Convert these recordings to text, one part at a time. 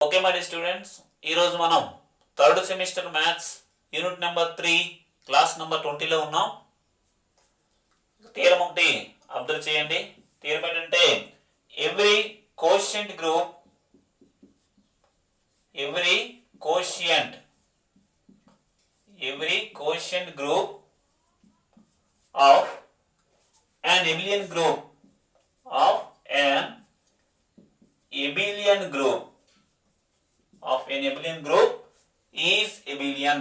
Okay my students, ఈరోజు మనం third semester maths unit number 3 class number 20లో ఉన్నాం. థియరం ఒకటి అబ్జర్వ్ చేయండి. థియరం ఏంటంటే every quotient group of an abelian group is abelian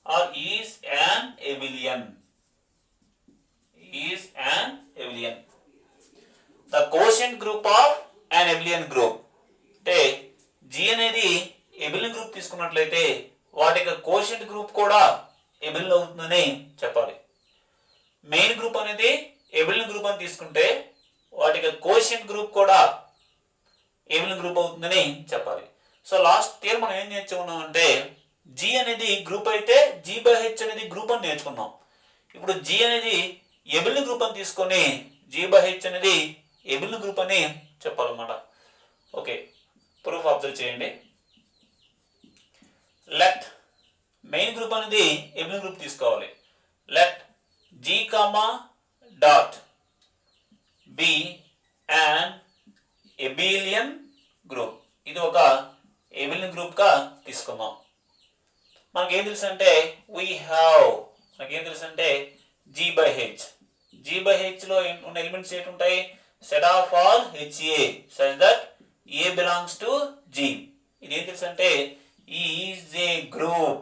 or is an abelian. The quotient group of an abelian group అంటే G అనేది abelian group తీసుకున్నట్లయితే వాటి యొక్క quotient group కూడా abelian అవుతుందని చెప్పాలి. మెయిన్ గ్రూప్ అనేది abelian group అని తీసుకుంటే వాటి యొక్క quotient group కూడా abelian group అవుతుందని చెప్పాలి. సో లాస్ట్ ఇయర్ మనం ఏం నేర్చుకున్నాం అంటే G అనేది గ్రూప్ అయితే G/H అనేది గ్రూప్ అని నేర్చుకున్నాం. ఇప్పుడు G అనేది abelian గ్రూప్ అని తీసుకొని G/H అనేది abelian గ్రూప్ అని చెప్పాలన్నమాట. ఓకే, ప్రూఫ్ అబ్జర్వ్ చేయండి. లెట్ మెయిన్ గ్రూప్ అనేది abelian గ్రూప్ తీసుకోవాలి. Let G, dot B an abelian group. ఇది ఒక abelian గ్రూప్ గా తీసుకుందాం. మనకేం తెలుసు అంటే G/H లో ఉన్న ఎలిమెంట్స్ ఏంటి ఉంటాయి? Set of all HA such that A belongs to G. ఇది ఏం తెలుసు అంటే is a group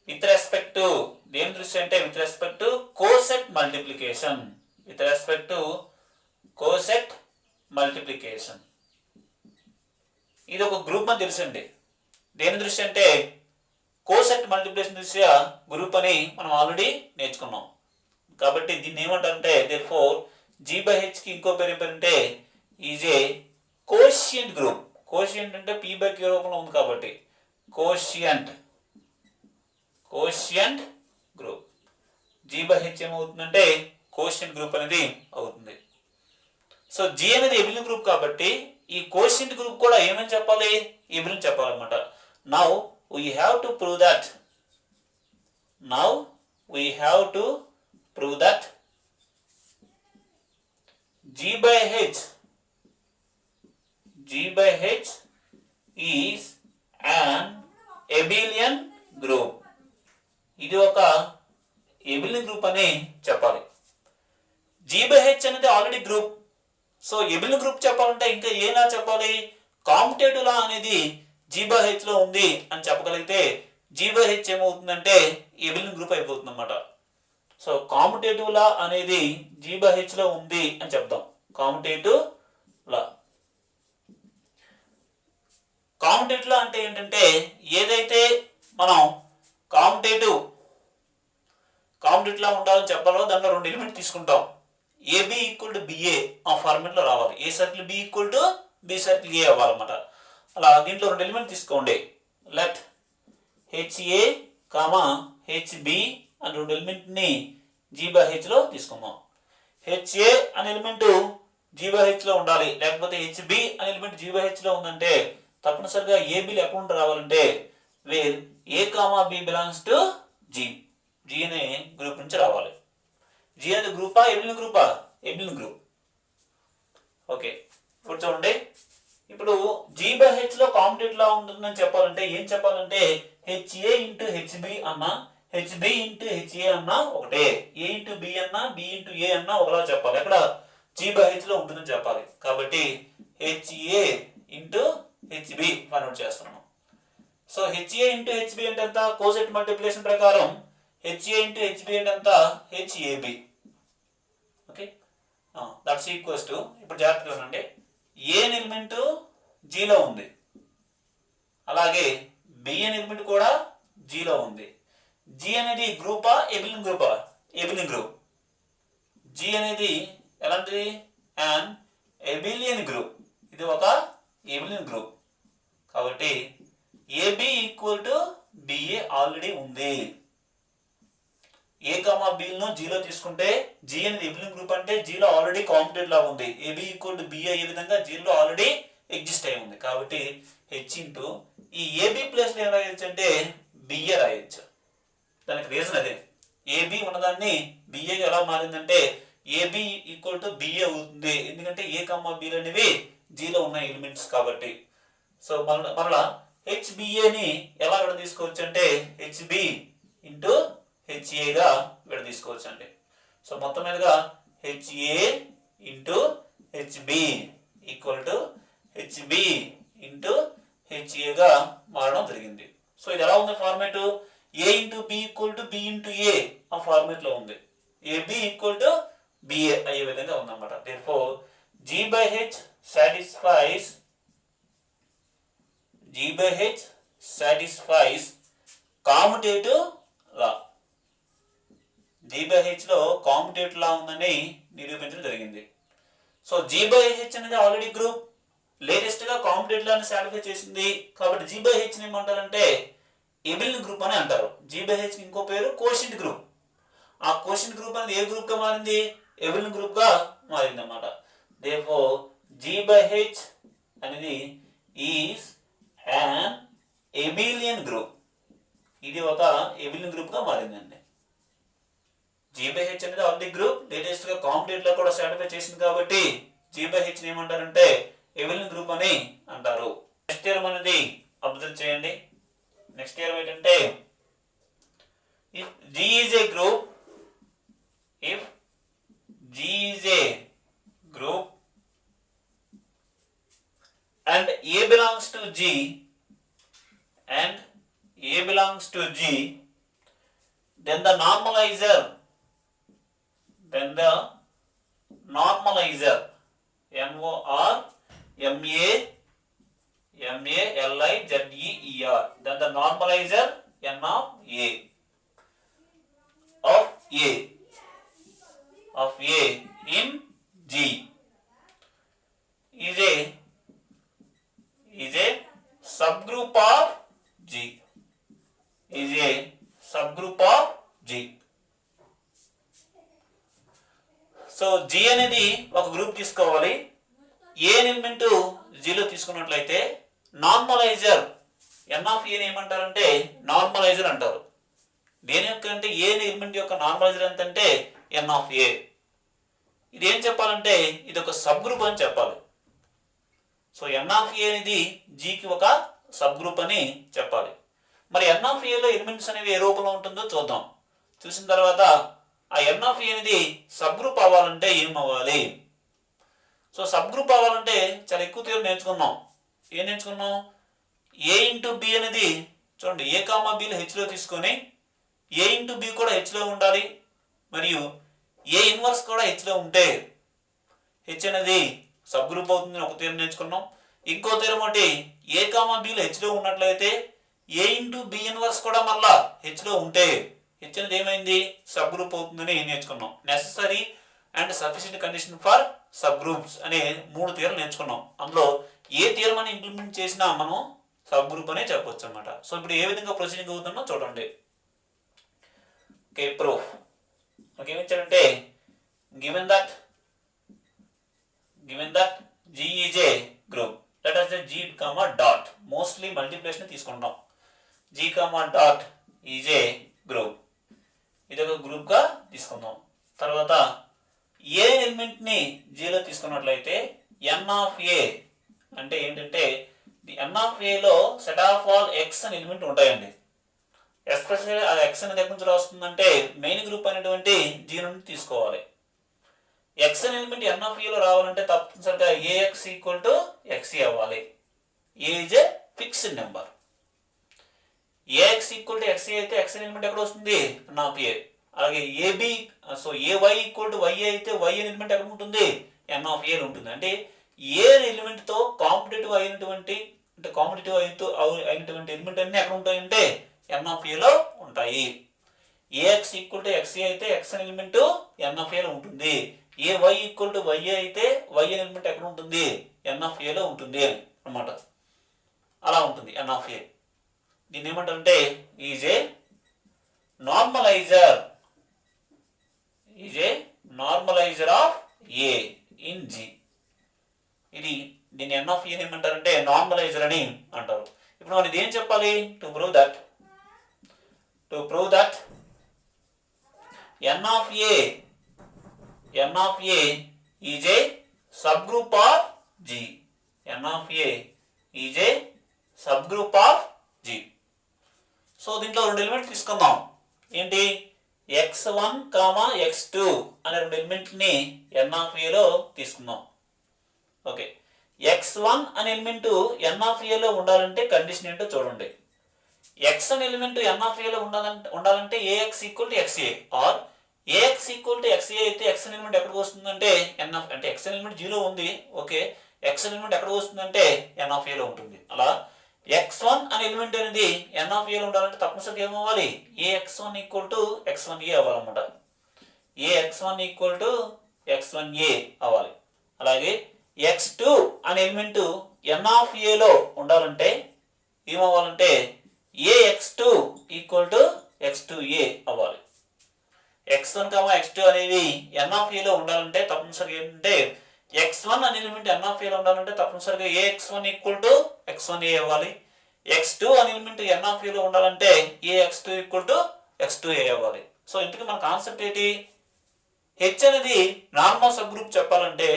with respect to దేని దృష్టి అంటే with respect to coset multiplication. ఇది ఒక గ్రూప్ అని తెలుసండి. దేని దృష్టి అంటే కోసెట్ మల్టిప్లికేషన్ దృష్ట్యా గ్రూప్ అని మనం ఆల్రెడీ నేర్చుకున్నాం. కాబట్టి దీన్ని ఏమంటారంటే దేర్ఫోర్ G/H కి ఇంకో పేరు ఏంటంటే is a quotient group. Quotient అంటే P/Q రూపంలో ఉంది కాబట్టి కోషియంట్ గ్రూప్. G/H ఏమవుతుందంటే కోషియంట్ గ్రూప్ అనేది అవుతుంది. సో G అనేది abelian గ్రూప్ కాబట్టి ఈ కోషియంట్ గ్రూప్ కూడా ఏమని చెప్పాలి? abelian చెప్పాలన్నమాట. Now we have to prove that G/H is an abelian group. ఇది ఒక abelian గ్రూప్ అని చెప్పాలి. G/H అనేది already group. So abelian group చెప్పాలంటే ఇంకా ఏలా చెప్పాలి? కాంపిటేటివ్ లా అనేది G/H లో ఉంది అని చెప్పగలిగితే G/H ఏమవుతుందంటే abelian గ్రూప్ అయిపోతుంది అన్నమాట. సో కాంపిటేటివ్ లా అనేది G/H లో ఉంది అని చెప్దాం. కాంపిటేటివ్ లా అంటే ఏంటంటే ఏదైతే మనం కాంపిటేటివ్ లా ఉండాలని చెప్పాలో దాంట్లో రెండు ఎలిమెంట్ తీసుకుంటాం. AB = BA ఆ ఫార్మేట్ లో రావాలి. A circle B = B circle A అవ్వాలన్నమాట. అలా దీంట్లో రెండు ఎలిమెంట్ తీసుకోండి. లెట్ HA, HB అని రెండు ఎలిమెంట్ ని G/H లో తీసుకుందాం. HA అనే ఎలిమెంట్ G/H లో ఉండాలి. లేకపోతే HB అనే ఎలిమెంట్ G/H లో ఉందంటే తప్పనిసరిగా AB ఎక్కడ రావాలంటే where A, B belongs to G అనే గ్రూప్ నుంచి రావాలి. G అనేది గ్రూపా abelian గ్రూపా? abelian group. ఓకే, ఇప్పుడు చూడండి. ఇప్పుడు G/H లో కాంపిటేటివ్ లా ఉంటుందని చెప్పాలంటే ఏం చెప్పాలంటే HA × HB అన్నా HB × HA అన్నా ఒకటే, A × B అన్నా B × A అన్నా ఒకలా చెప్పాలి. అక్కడ G/H లో ఉంటుందని చెప్పాలి. కాబట్టి HA × HB ఫైండ్ చేస్తున్నాం. సో HA × HB అంటే ఎంత? కోసెట్ మల్టిప్లికేషన్ ప్రకారం HA × HB అంటే ఎంత? HAB. Okay, that's equals to, ఇప్పుడు జాగ్రత్తగా ఉండండి, A అనే ఎలిమెంట్ G లో ఉంది, అలాగే B అనే ఎలిమెంట్ కూడా G లో ఉంది. G అనేది గ్రూపా abelian గ్రూపా? abelian group. G అనేది ఎలాంటిది? an abelian group. ఇది ఒక abelian గ్రూప్. కాబట్టి AB = BA ఆల్రెడీ ఉంది. ఏ కామా బిను జీలో తీసుకుంటే జీ అనేది ఎబిలియన్ గ్రూప్ అంటే జీలో ఆల్రెడీ కాంపిటేట్ లాగా ఉంది. ఏబి ఈక్వల్ టు బిఏ అయ్యే విధంగా జీలో ఆల్రెడీ ఎగ్జిస్ట్ అయి ఉంది. కాబట్టి హెచ్ ఇంటూ ఈ ఏబి ప్లేస్లో ఏం రాయొచ్చు అంటే బిఏ రాయొచ్చు. దానికి రీజన్ అదే, ఏబి ఉన్నదాన్ని బిఏగా ఎలా మారిందంటే ఏబి ఈక్వల్ టు బిఏ అవుతుంది, ఎందుకంటే ఏ కామా బిలు అనేవి జీలో ఉన్న ఎలిమెంట్స్ కాబట్టి. సో మరలా హెచ్బిఏని ఎలా విడ తీసుకోవచ్చు అంటే హెచ్బి ఇంటూ హెచ్ఏగా విడ తీసుకోవచ్చు అండి. సో మొత్తం మీదుగా H A into H B equal to H B into హెచ్ఏగా మారడం జరిగింది. సో ఇది ఎలా ఉంది format, A into B equal to B into A ఆ ఫార్మేట్ లో ఉంది. ఏబి ఈక్వల్ టు బిఏ అయ్యే విధంగా ఉందన్నమాట. therefore G by H satisfies commutative law. G by H లో కామ్యుటేటివ్ లా ఉందని నిరూపించడం జరిగింది. సో G by H అనేది ఆల్రెడీ గ్రూప్, లేటెస్ట్ గా కామ్యుటేటివ్ లాని సాటిస్ఫై చేసింది కాబట్టి G by H ని ఏమంటారంటే ఎబిలియన్ గ్రూప్ అని అంటారు. G by H ఇంకో పేరు కోషెంట్ గ్రూప్. ఆ కోషెంట్ గ్రూప్ అనేది ఏ గ్రూప్ గా మారింది, ఎబిలియన్ గ్రూప్ గా మారింది అన్నమాట. therefore G by H అనేది ఈజ్ an ఎబిలియన్ గ్రూప్. ఇది ఒక ఎబిలియన్ గ్రూప్ గా మారిందండి. G by H అనేది ఆల్రెడీ గ్రూప్, లేటెస్ట్ గా కాంపిటేటివ్ లో కూడా సాటిస్ఫై చేసింది కాబట్టి G by H ని ఏమంటారంటే ఎబిలియన్ గ్రూప్ అని అంటారు. నెక్స్ట్ ఇయర్ అనేది అబ్జర్వ్ చేయండి. నెక్స్ట్ ఇయర్ ఏంటంటే if G is a group and A belongs to G then the normalizer normalizer then the normalizer n of A in G is a subgroup of G. So G అనేది ఒక group తీసుకోవాలి. ఏ element జీలో తీసుకున్నట్లయితే normaliser n of A ని ఏమంటారంటే normaliser అంటారు. దేని యొక్క అంటే ఏ ఎలిమెంట్ యొక్క నార్మలైజర్ ఎంత అంటే n of A. ఇది ఏం చెప్పాలంటే ఇది ఒక సబ్ గ్రూప్ అని చెప్పాలి. సో n of A అనేది Gకి ఒక సబ్ గ్రూప్ అని చెప్పాలి. మరి n of A లో ఎలిమెంట్స్ అనేవి ఏ రూపంలో ఉంటుందో చూద్దాం. చూసిన తర్వాత ఆ n of A అనేది సబ్ గ్రూప్ అవ్వాలంటే ఏం అవ్వాలి. సో సబ్ గ్రూప్ అవ్వాలంటే చాలా ఎక్కువ తీరు నేర్చుకున్నాం. ఏం నేర్చుకున్నాం, ఏ ఇంటూ బి అనేది చూడండి, ఏ కామా బిలు హెచ్లో తీసుకొని ఏ ఇంటూ బి కూడా హెచ్లో ఉండాలి, మరియు ఏ ఇన్వర్స్ కూడా హెచ్లో ఉంటే హెచ్ అనేది సబ్ గ్రూప్ అవుతుందని ఒక తీరు నేర్చుకున్నాం. ఇంకో తీరు ఒకటి ఏ కామా బిలు హెచ్లో ఉన్నట్లయితే ఏ ఇంటూ బి ఇన్వర్స్ కూడా మళ్ళా హెచ్లో ఉంటే హెచ్ అనేది ఏమైంది సబ్ గ్రూప్ అవుతుందని నేర్చుకున్నాం. Necessary and sufficient condition for sub groups అనే 3 థియరీలు నేర్చుకున్నాం. అందులో ఏ థియరీ మనం ఇంప్లిమెంట్ చేసినా మనం సబ్ గ్రూప్ అనే చెప్పొచ్చు అనమాట. సో ఇప్పుడు ఏ విధంగా ప్రొసీడింగ్ అవుతుందో చూడండి. ఓకే, ప్రూఫ్ ఏమి ఇచ్చారంటే given that G is a group, let us say G comma dot, mostly multiplication తీసుకుంటాం. G comma dot is a group, ఇది ఒక గ్రూప్ గా తీసుకుందాం. తర్వాత ఏ ఎలిమెంట్ ని జీలో తీసుకున్నట్లయితే n of A అంటే ఏంటంటే n of A లో సెట్ ఆఫ్ ఆల్ x అనే ఎలిమెంట్ ఉంటాయండి. ఎస్పెషల్లీ అది x అనేది ఎక్కడి నుంచి వస్తుందంటే మెయిన్ గ్రూప్ అనేటువంటి G నుండి తీసుకోవాలి. x అనే ఎలిమెంట్ n of A లో రావాలంటే తప్పనిసరిగా ax ఈక్వల్ టు xe అవ్వాలి. A is a fixed number. ax equal to xe అయితే x అనే ఎలిమెంట్ ఎక్కడ వస్తుంది n of A. అలాగే ab so ay equal to y అయితే y అనే ఎలిమెంట్ ఎక్కడ ఉంటుంది n of A లో ఉంటుంది. అంటే ఏ ఎలిమెంట్ తో కాంపిటేటివ్ అయినటువంటి ఎలిమెంట్ అన్ని ఎక్కడ ఉంటాయంటే n of A లో ఉంటాయి. ax ఈక్వల్ టు xe అయితే x అనే ఎలిమెంట్ n of A లో ఉంటుంది. ay ఈక్వల్ టు y అయితే y అనే ఎలిమెంట్ ఎక్కడ ఉంటుంది n of A లో ఉంటుంది అన్నమాట. అలా ఉంటుంది n of A. దీన్ని ఏమంటారంటే is A normaliser A in G. ఇది దీన్ని ఎన్ ఆఫ్ ఏని ఏమంటారంటే నార్మలైజర్ అని అంటారు. ఇప్పుడు మనం ఇది ఏం చెప్పాలి? To prove that N of A is a subgroup of G. N of A is a subgroup of G. So దీంట్లో రెండు ఎలిమెంట్ తీసుకుందాం. ఏంటి? x1, x2 అనే రెండు ఎలిమెంట్ని ఎన్ ఆఫ్ ఏలో తీసుకుందాం. ఓకే, x1 అనే ఎలిమెంట్ ఎన్ ఆఫ్ ఏలో ఉండాలంటే కండిషన్ ఏంటో చూడండి. x అనే ఎలిమెంట్ ఎన్ ఆఫ్ ఏలో ఉండాలంటే ax equal to xa or ax equal to xa అయితే x అనే ఎలిమెంట్ ఎక్కడికి వస్తుందంటే ఎన్ ఆఫ్ అంటే x అనే ఎలిమెంట్ జీలో ఉంది. ఓకే, x అనే ఎలిమెంట్ ఎక్కడికి వస్తుందంటే ఎన్ ఆఫ్ ఏలో ఉంటుంది. అలా x1 అనే ఎలిమెంట్ అనేది ఎన్ ఆఫ్ ఏలో ఉండాలంటే తప్పనిసరిగా ఏమవ్వాలి? ax1 ఈక్వల్ టు x1a అవ్వాలన్నమాట. ax1 ఈక్వల్ టు x1a అవ్వాలి. అలాగే x2 అనే ఎలిమెంట్ ఎన్ ఆఫ్ ఏలో ఉండాలంటే ఏమవ్వాలంటే ax2 ఈక్వల్ టు x2a అవ్వాలి. x1, x2 అనేవి ఎన్ ఆఫ్ ఏలో ఉండాలంటే తప్పనిసరిగా ఏంటంటే x1 అనే ఎలిమెంట్ ఎన్ ఆఫ్ ఏలో ఉండాలంటే తప్పనిసరిగా ax1 ఈక్వల్ టు x1a అవ్వాలి. x2 అనే ఎలిమెంట్ ఎన్ ఆఫ్ ఏలో ఉండాలంటే ax2 ఈక్వల్ టు x2a అవ్వాలి. సో ఇంతకీ మన కాన్సెప్ట్ ఏంటి? హెచ్ అనేది నార్మల్ సబ్ గ్రూప్ చెప్పాలంటే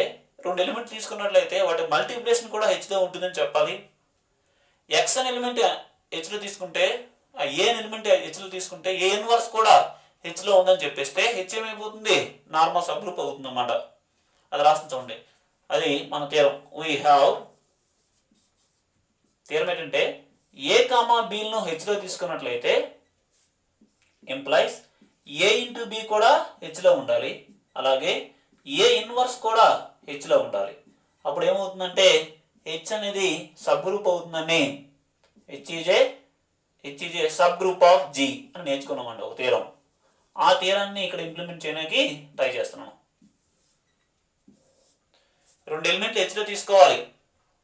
రెండు ఎలిమెంట్ తీసుకున్నట్లయితే వాటి మల్టిప్లికేషన్ కూడా హెచ్లో ఉంటుందని చెప్పాలి. ఎక్స్ అనే ఎలిమెంట్ హెచ్లో తీసుకుంటే ఏ ఎలిమెంట్ హెచ్లో తీసుకుంటే ఏ ఇన్వర్స్ కూడా హెచ్లో ఉందని చెప్పేస్తే హెచ్ ఏమైపోతుంది? నార్మల్ సబ్ గ్రూప్ అవుతుంది అన్నమాట. అది రాస్తుంది చూడండి. అది మన థీరం. వీ హ్యావ్ థీరం ఏంటంటే ఏ కామా బీలను హెచ్లో తీసుకున్నట్లయితే ఎంప్లాయిస్ ఏ ఇంటూ బి కూడా హెచ్లో ఉండాలి. అలాగే ఏ ఇన్వర్స్ కూడా హెచ్లో ఉండాలి. అప్పుడు ఏమవుతుందంటే హెచ్ అనేది సబ్ గ్రూప్ అవుతుందని H is a subgroup of G అని నేర్చుకున్నామండి ఒక థీరం. ఆ థీరాన్ని ఇక్కడ ఇంప్లిమెంట్ చేయడానికి ట్రై చేస్తున్నాను. రెండు ఎలిమెంట్లు హెచ్లో తీసుకోవాలి,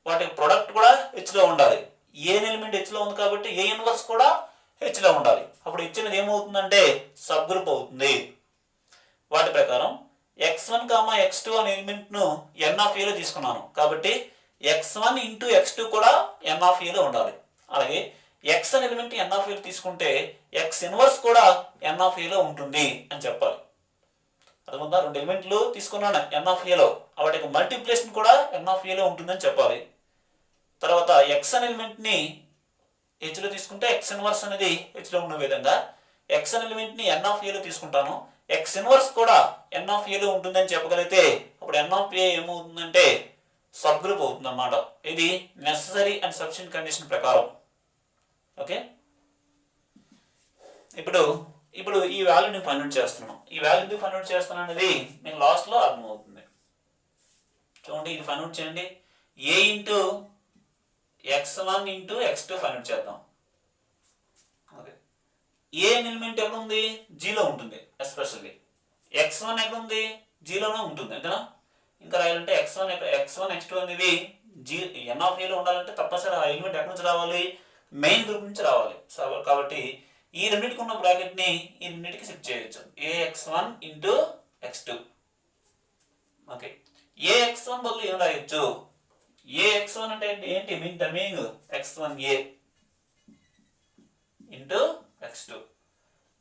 వాటి ప్రొడక్ట్ కూడా హెచ్లో ఉండాలి. ఏ ఎలిమెంట్ హెచ్లో ఉంది కాబట్టి ఏ ఇన్వర్స్ కూడా హెచ్లో ఉండాలి. అప్పుడు హెచ్ అనేది ఏమవుతుందంటే సబ్ గ్రూప్ అవుతుంది. వాటి ప్రకారం x1, x2 అనే ఎలిమెంట్ను ఎన్ ఆఫ్ ఏలో తీసుకున్నాను కాబట్టి x1 ఇంటూ x2 కూడా ఎన్ ఆఫ్ ఏలో ఉండాలి. అలాగే x అనే ఎలిమెంట్ ఎన్ ఆఫ్ ఏలో తీసుకుంటే x ఇన్వర్స్ కూడా ఎన్ ఆఫ్ ఏలో ఉంటుంది అని చెప్పాలి. అర్థమవుతుందా? రెండు ఎలిమెంట్లు తీసుకున్నాను ఎన్ ఆఫ్ ఏలో, వాటికి మల్టిప్లికేషన్ కూడా ఎన్ ఆఫ్ ఏలో ఉంటుందని చెప్పాలి. తర్వాత x అనే ఎలిమెంట్ని హెచ్లో తీసుకుంటే x ఇన్వర్స్ అనేది హెచ్లో ఉన్న విధంగా x అనే ఎలిమెంట్ని ఎన్ ఆఫ్ ఏలో తీసుకుంటాను. x ఇన్వర్స్ కూడా ఎన్ ఆఫ్ ఏలో ఉంటుందని చెప్పగలిగితే అప్పుడు ఎన్ ఆఫ్ ఏ ఏమవుతుందంటే సబ్ గ్రూప్ అవుతుంది అన్నమాట. ఇది నెససరీ అండ్ సఫిషియెంట్ కండిషన్ ప్రకారం. ఓకే, ఇప్పుడు ఈ వాల్యూని ఫైండ్ అవుట్ చేస్తున్నాం. ఈ వాల్యూ ఎందుకు ఫైండ్ అవుట్ చేస్తున్నాను అనేది మీకు లాస్ట్లో అర్థమవుతుంది. చూడండి, ఇది ఫైండ్ అవుట్ చేయండి. A into x1 into x2 find out చేద్దాం. ఓకే, ఏ ఎలిమెంట్ ఎక్కడ ఉంది? జీలో ఉంటుంది. ఎస్పెషల్లీ x1 ఎక్కడ ఉంది? జీలోనే ఉంటుంది అంతేనా? ఇంకా రాయాలంటే x1, x2 అనేవి జీ ఎన్ ఆఫ్ ఏలో ఉండాలంటే తప్పనిసరి ఆ ఎలిమెంట్ ఎక్కడి నుంచి రావాలి? మెయిన్ గ్రూప్ నుంచి రావాలి. కాబట్టి ఈ రెండింటికి ఉన్న బ్రాకెట్ని ఈ రెండింటికి షిఫ్ట్ చేయొచ్చు. ax1 into x2. Okay, ax1 బదులు ఏం రాయొచ్చు? ax1 అంటే ఏంటి? Meaning x1a into x2.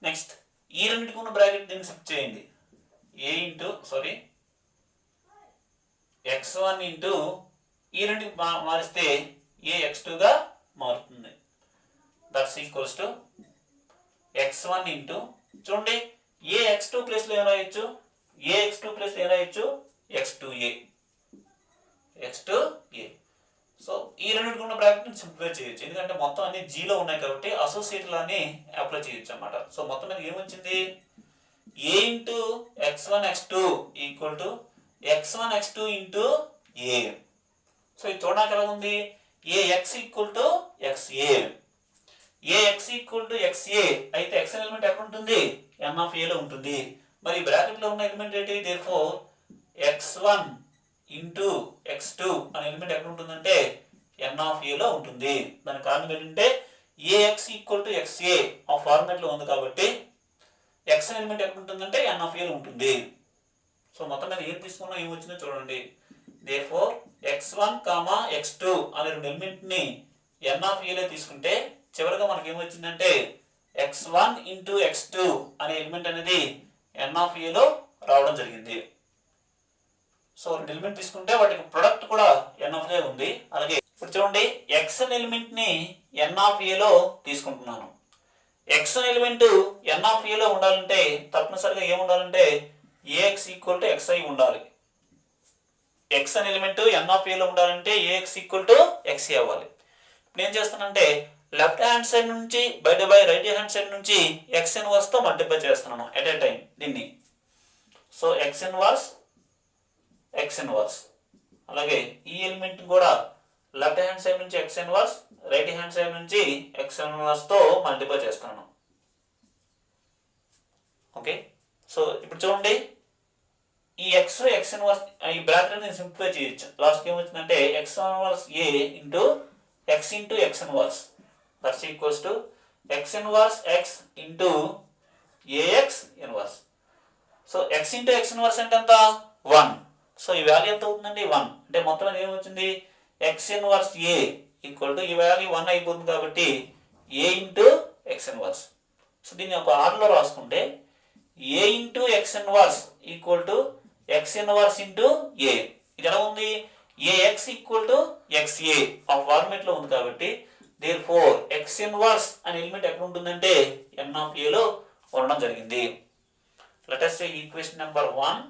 Next ఈ రెండింటికి ఉన్న బ్రాకెట్ దీన్ని షిఫ్ట్ చేయండి. x1 ఇంటూ ఈ రెండింటికి మారిస్తే ax2గా మారుతుంది. That's equals to x1 into చూడండి ax2 ప్లేస్లో ఏం రాయొచ్చు? ax2 ప్లేస్లో ఏం రాయొచ్చు? x2a. సో ఈ రెండింటికి ఉన్న బ్రాకెట్ని సింప్లిఫై చేయొచ్చు. ఎందుకంటే మొత్తం అన్ని జీలో ఉన్నాయి కాబట్టి అసోసియేట్ లాని అప్లై చేయొచ్చు అన్నమాట. సో మొత్తం మీద ఏమొచ్చింది? a into x1 x2 equal to x1 x2 into a. So ఇది చూడడానికి ఎలా ఉంది? ax equal to xa. ax equal to xa అయితే x ఎలిమెంట్ ఎక్కడ ఉంటుంది? ఎన్ ఆఫ్ ఏలో ఉంటుంది. మరి బ్రాకెట్లో ఉన్న ఎలిమెంట్ ఏంటి? దేర్ఫోర్ x1 ఇంటూ x2 అనే ఎలిమెంట్ ఎక్కడ ఉంటుందంటే ఎన్ ఆఫ్ ఏలో ఉంటుంది. దానికి కారణం ఏంటంటే ax ఈక్వల్ టు xa ఆ ఫార్మాట్లో ఉంది కాబట్టి x ఎలిమెంట్ ఎక్కడ ఉంటుందంటే ఎన్ ఆఫ్ ఏలో ఉంటుంది. సో మొత్తం మీద ఏం తీసుకున్నా ఏం వచ్చిందో చూడండి. దేర్ఫోర్ x1, x2 అనే రెండు ఎలిమెంట్ని n ఆఫ్ ఏలో తీసుకుంటే చివరిగా మనకి ఏమొచ్చిందంటే x1 ఇంటూ x2 అనే ఎలిమెంట్ అనేది n ఆఫ్ ఏలో రావడం జరిగింది. సో రెండు ఎలిమెంట్ తీసుకుంటే వాటికి ప్రొడక్ట్ కూడా n ఆఫ్ ఏ ఉంది. అలాగే ఇప్పుడు చూడండి x అనే ఎలిమెంట్ ని n ఆఫ్ ఏలో తీసుకుంటున్నాను. x అనే ఎలిమెంట్ n ఆఫ్ ఏలో ఉండాలంటే తప్పనిసరిగా ఏముండాలంటే ax ఈక్వల్ టు xi ఉండాలి. x అనే ఎలిమెంట్ n ఆఫ్ ఏలో ఉండాలంటే ax ఈక్వల్ టు xi అవ్వాలి. ఇప్పుడు ఏం చేస్తానంటే లెఫ్ట్ హ్యాండ్ సైడ్ నుంచి బై రైట్ హ్యాండ్ సైడ్ నుంచి x ఇన్వర్స్ తో మల్టిప్లై చేస్తున్నాను ఎట్ ఏ టైం దీన్ని. సో x ఇన్వర్స్ అలాగే ఈ ఎలిమెంట్ కూడా లెఫ్ట్ హ్యాండ్ సైడ్ నుంచి x inverse, right hand side నుంచి x ఇన్వర్స్ తో మల్టిప్లై చేస్తాను. ఓకే, సో ఇప్పుడు చూడండి ఈ x ఇన్వర్స్ ఈ బ్రాకెట్ ని సింప్లిఫై చేయొచ్చు. లాస్ట్ ఏమొచ్చిందంటే x inverse a into x inverse that's equals to x inverse x into ax inverse. So x into x inverse అంటే ఎంత 1. సో ఈ వాల్యూ ఎంత అవుతుందండి 1. అంటే మొత్తం మీద ఏమవుతుంది x inverse a equal to ఈ వాల్యూ 1 అయిపోతుంది కాబట్టి a into x inverse. So దీన్ని ఒక ఆర్డర్లో రాసుకుంటే a into x inverse equal to x inverse into a. ఇది ఎలా ఉంది ax ఈక్వల్ టు xa ఆ ఫార్మేట్ లో ఉంది కాబట్టి దేర్ఫోర్ x ఇన్వర్స్ అనే ఎలిమెంట్ ఎక్కడ ఉంటుందంటే n ఆఫ్ a లో ఉండడం జరిగింది. లెట్ us సే ఈక్వేషన్ నెంబర్ 1.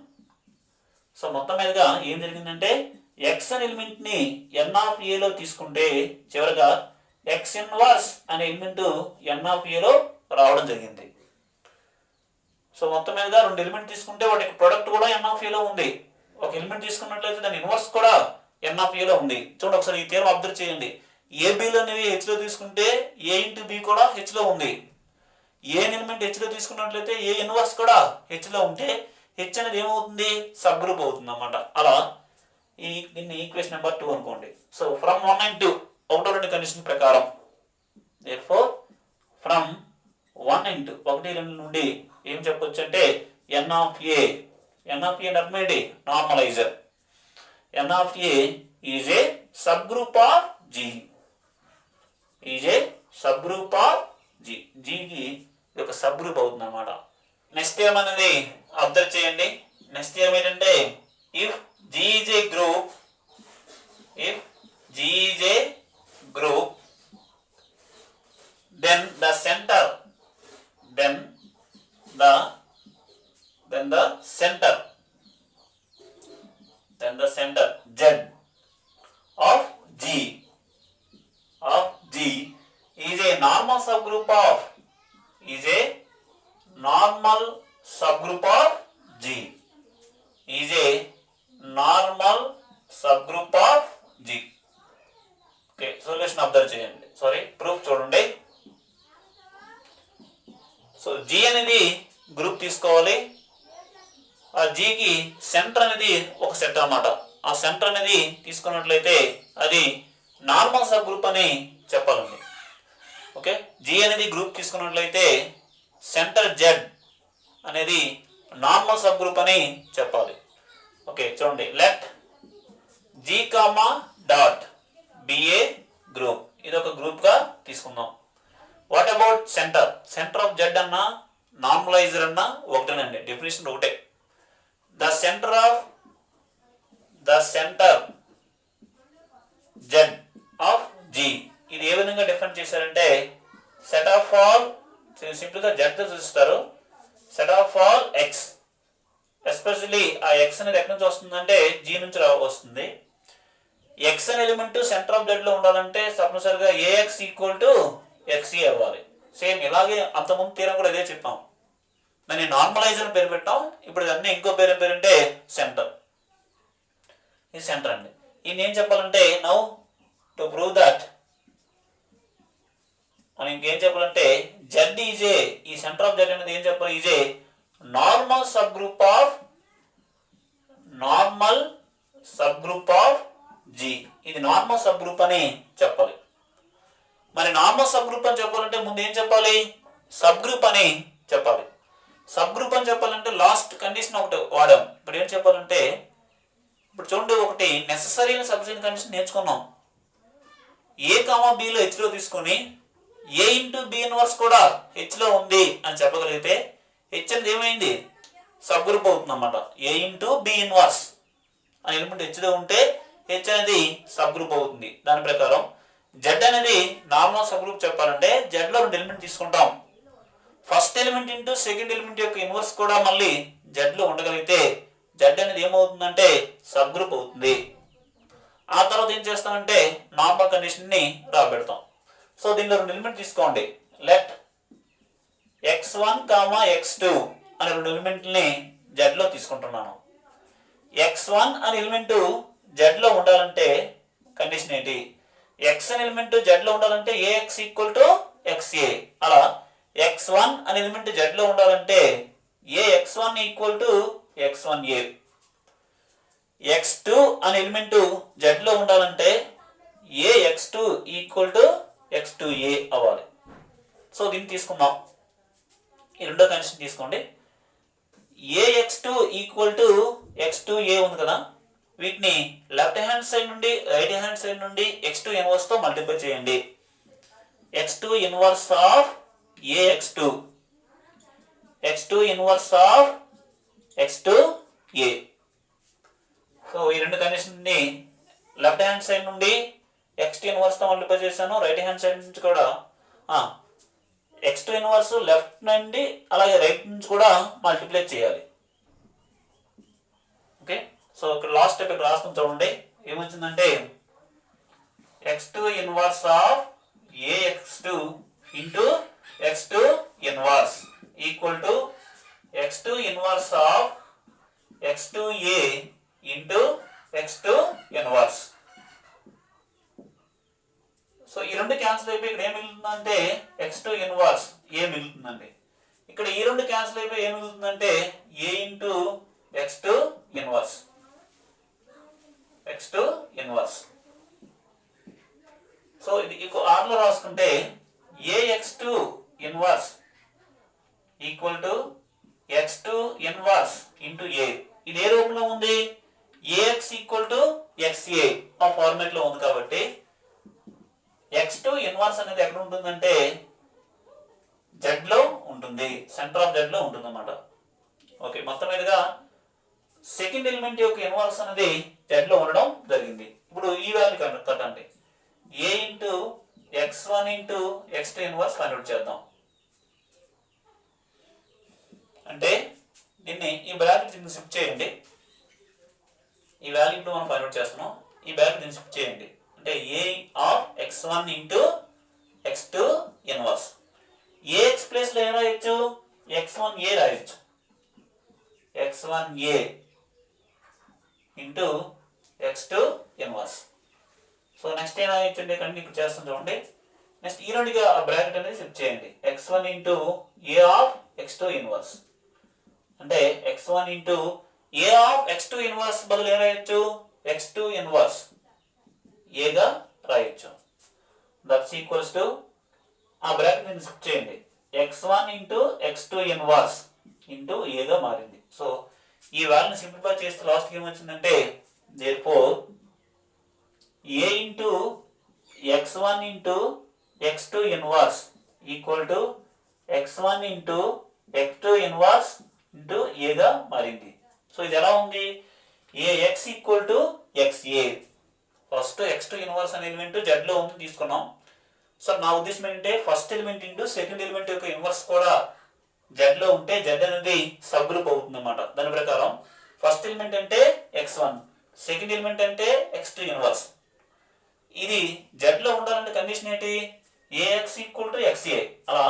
సో మొత్తం మీదుగా ఏం జరిగిందంటే x అనే ఎలిమెంట్ ని n ఆఫ్ a లో తీసుకుంటే చివరగా x ఇన్వర్స్ అనే ఎలిమెంట్ n ఆఫ్ a లో రావడం జరిగింది. సో మొత్తం మీదుగా రెండు ఎలిమెంట్ తీసుకుంటే వాటికి ప్రొడక్ట్ కూడా n ఆఫ్ a లో ఉంది. ఒక ఎలిమెంట్ తీసుకున్నట్లయితే దాని ఇన్వర్స్ కూడా n ఆఫ్ a లో ఉంది. చూడండి ఒకసారి ఈ థియరం అబ్జర్వ్ చేయండి. ఏబిలు అనేవి h లో తీసుకుంటే a ఇంటూ b కూడా h లో ఉంది. ఏ ఎలిమెంట్ h లో తీసుకున్నట్లయితే ఏ ఇన్వర్స్ కూడా h లో ఉంటే h అనేది ఏమవుతుంది సబ్ గ్రూప్ అవుతుంది అన్నమాట. అలా దీన్ని ఈక్వేషన్ నెంబర్ 2 అనుకోండి. సో ఫ్రమ్ 1 and 2 ఒకటో రెండు కండిషన్ ప్రకారం therefore ఫ్రమ్ 1 and 2 1 2 నుండి ఏం చెప్పొచ్చు అంటే n ఆఫ్ a అంటే normaliser. n of a is a subgroup of g. g కి ఒక సబ్ గ్రూప్ అవుతుంది అన్నమాట. నెక్స్ట్ ఏమన్నది అబ్జర్వ్ చేయండి. నెక్స్ట్ ఏమేంటంటే if g is a group then the center z of g is a normal subgroup of g. is a normal subgroup of g. Okay, solution observe చేయండి. Proof చూడండి. So g అనేది group తీసుకోవాలి. ఆ g కి centre అనేది ఒక set అన్నమాట. ఆ సెంటర్ అనేది తీసుకున్నట్లయితే అది నార్మల్ సబ్ గ్రూప్ అని చెప్పాలండి. ఓకే, g అనేది గ్రూప్ తీసుకున్నట్లయితే సెంటర్ z అనేది నార్మల్ సబ్ గ్రూప్ అని చెప్పాలి. ఓకే చూడండి, let g dot be a group. ఇది ఒక గ్రూప్ గా తీసుకుందాం. What about centre of z అన్నా నార్మలైజర్ అన్నా ఒకటేనండి, డెఫినేషన్ ఒకటే. The centre z of g ఇది ఏ విధంగా డిఫరెంట్ చేశారంటే సెట్ ఆఫ్ ఆల్ సింపుల్ గా z తో చూస్తారు. Set of all x especially ఆ x అనేది ఎక్కడి నుంచి వస్తుందంటే g నుంచి వస్తుంది. x అనే ఎలిమెంట్ సెంటర్ ఆఫ్ z లో ఉండాలంటే తప్పనిసరిగా ax ఈక్వల్ టు xe అవ్వాలి. సేమ్ ఇలాగే అంతకుముందు తీరం కూడా ఇదే చెప్పాం. దాన్ని నార్మలైజర్ పేరు పెట్టాం. ఇప్పుడు దాన్ని ఇంకో పేరంటే సెంటర్. ఇది సెంటర్ అండి. ఇది ఏం చెప్పాలంటే నౌ టు ప్రూవ్ దట్ మనం ఇంకేం చెప్పాలంటే z ఈజ్ ఏ ఈ సెంటర్ ఆఫ్ z అనేది ఏం చెప్పాలి is a normal sub group of g. ఇది నార్మల్ సబ్ గ్రూప్ అని చెప్పాలి. మరి నార్మల్ సబ్ గ్రూప్ అని చెప్పాలంటే ముందు ఏం చెప్పాలి సబ్ గ్రూప్ అని చెప్పాలి. సబ్ గ్రూప్ అని చెప్పాలంటే లాస్ట్ కండిషన్ ఒకటి వాడాం. ఇక్కడ ఏం చెప్పాలంటే ఇప్పుడు చూడండి, ఒకటి నెససరీ అయిన సబ్స్టిట్యూషన్ కండిషన్ నేర్చుకున్నాం. ఏ కామా బిలో హెచ్లో తీసుకొని ఏ ఇంటూ బి ఇన్వర్స్ కూడా హెచ్లో ఉంది అని చెప్పగలిగితే హెచ్ అనేది ఏమైంది, సబ్ గ్రూప్ అవుతుంది అన్నమాట. ఏ ఇంటూ బి ఇన్వర్స్ అనే ఎలిమెంట్ హెచ్లో ఉంటే హెచ్ అనేది సబ్ గ్రూప్ అవుతుంది. దాని ప్రకారం జెడ్ అనేది నార్మల్ సబ్ గ్రూప్ చెప్పాలంటే జెడ్లో రెండు ఎలిమెంట్ తీసుకుంటాం. First element into second element యొక్క ఇన్వర్స్ కూడా మళ్ళీ జెడ్లో ఉండగలిగితే జెడ్ అనేది ఏమవుతుందంటే సబ్ గ్రూప్ అవుతుంది. ఆ తర్వాత ఏం చేస్తామంటే నార్మల్ కండిషన్ని రాబెడతాం. సో దీనిలో రెండు ఎలిమెంట్ తీసుకోండి. లెట్ x1, x2 అనే రెండు ఎలిమెంట్ని జెడ్లో తీసుకుంటున్నాను. x1 అనే ఎలిమెంట్ జెడ్లో ఉండాలంటే కండిషన్ ఏంటి, x అనే ఎలిమెంట్ జెడ్లో ఉండాలంటే ax ఈక్వల్ టు xa. అలా x1 అనే ఎలిమెంట్ జెడ్లో ఉండాలంటే ax1 equal to x1a. x2 అనే ఎలిమెంట్ జెడ్లో ఉండాలంటే ax2 ఈక్వల్ టు x2a అవ్వాలి. సో దీన్ని తీసుకుందాం. ఈ రెండో కండిషన్ తీసుకోండి. ax2 ఈక్వల్ టు x2a ఉంది కదా, వీటిని లెఫ్ట్ హ్యాండ్ సైడ్ నుండి రైట్ హ్యాండ్ సైడ్ నుండి x2 ఇన్వర్స్ తో మల్టిప్లై చేయండి. x2 inverse of ax2, x2 inverse of x2a. So ఈ రెండు కండిషన్ ని లెఫ్ట్ హ్యాండ్ సైడ్ నుండి x2 ఇన్వర్స్ తో మల్టిప్లై చేశాను. రైట్ హ్యాండ్ సైడ్ నుంచి కూడా x2 ఇన్వర్స్ లెఫ్ట్ నుండి అలాగే రైట్ నుంచి కూడా మల్టిప్లై చేయాలి. ఓకే, సో ఇక్కడ లాస్ట్ స్టెప్ ఇక్కడ రాస్తాం చూడండి. ఏమొచ్చిందంటే x2 inverse of ax2 into x2 inverse equal to x2 inverse of x2a into x2 inverse. So ఈ రెండు క్యాన్సిల్ అయిపోయి ఇక్కడ ఏం మిగులుతుందంటే x2 ఇన్వర్స్ ఏ మిగులుతుందండి. ఇక్కడ ఈ రెండు క్యాన్సిల్ అయిపోయి ఏం మిగులుతుందంటే a into x2 inverse, x2 inverse. So ఇది ఆర్లో రాసుకుంటే ax2 inverse equal to x2 inverse into a. ఇది ఏ రూపంలో ఉంది, ax ఈక్వల్ టు xa ఆ ఫార్మేట్ లో ఉంది కాబట్టి x2 ఇన్వర్స్ అనేది ఎక్కడ ఉంటుందంటే జెడ్ లో ఉంటుంది, సెంటర్ ఆఫ్ జెడ్ లో ఉంటుంది అన్నమాట. ఓకే, మొత్తం మీదుగా సెకండ్ ఎలిమెంట్ యొక్క ఇన్వర్స్ అనేది జెడ్ లో ఉండడం జరిగింది. ఇప్పుడు ఈ వాల్యూ కట్టండి, a into x1 into x2 inverse convert చేద్దాం. అంటే దీన్ని ఈ బ్రాకెట్ దీన్ని షిఫ్ట్ చేయండి. ఈ వాల్యూ ఇప్పుడు మనం కన్వర్ట్ చేస్తున్నాం. ఈ బ్రాకెట్ దీన్ని షిఫ్ట్ చేయండి. అంటే a of x1 into x2 inverse. ax place లో ఏం రాయొచ్చు, x1a రాయొచ్చు. x1a into x2 inverse. So next ఏం రాయొచ్చు అంటే ఇక్కడ ఇక్కడ చేస్తాం చూడండి. నెక్స్ట్ ఈ రెండుగా బ్రాకెట్ అనేది షిఫ్ట్ చేయండి. x1 into a of x2 inverse. అంటే x1 into a of x2 inverse బదులు ఏం రాయొచ్చు, x2 ఇన్వర్స్ ఏగా రాయొచ్చు. దట్స్ ఈక్వల్స్ టు ఆ బ్రాకెట్ ని షిఫ్ట్ చేయండి. x1 into x2 inverse into ఏగా మారింది. సో ఈ వాల్యూని సింప్లిఫై చేస్తే లాస్ట్ ఏమొచ్చిందంటే therefore a into x1 into x2 inverse equal to x1 into x2 inverse into ఏగా మారింది. సో ఇది ఎలా ఉంది, ax equal to xa. First x2 inverse అనే ఎలిమెంట్ జెడ్ లో ఉంది తీసుకున్నాం. సో నా ఉద్దేశం ఏంటంటే first element into second element యొక్క ఇన్వర్స్ కూడా జెడ్ లో ఉంటే జెడ్ అనేది సబ్ గ్రూప్ అవుతుంది అన్నమాట. దాని ప్రకారం ఫస్ట్ ఎలిమెంట్ అంటే x1, సెకండ్ ఎలిమెంట్ అంటే x2 ఇన్వర్స్. ఇది జెడ్ లో ఉండాలంటే కండిషన్ ఏంటి, ax ఈక్వల్ టు xa. అలా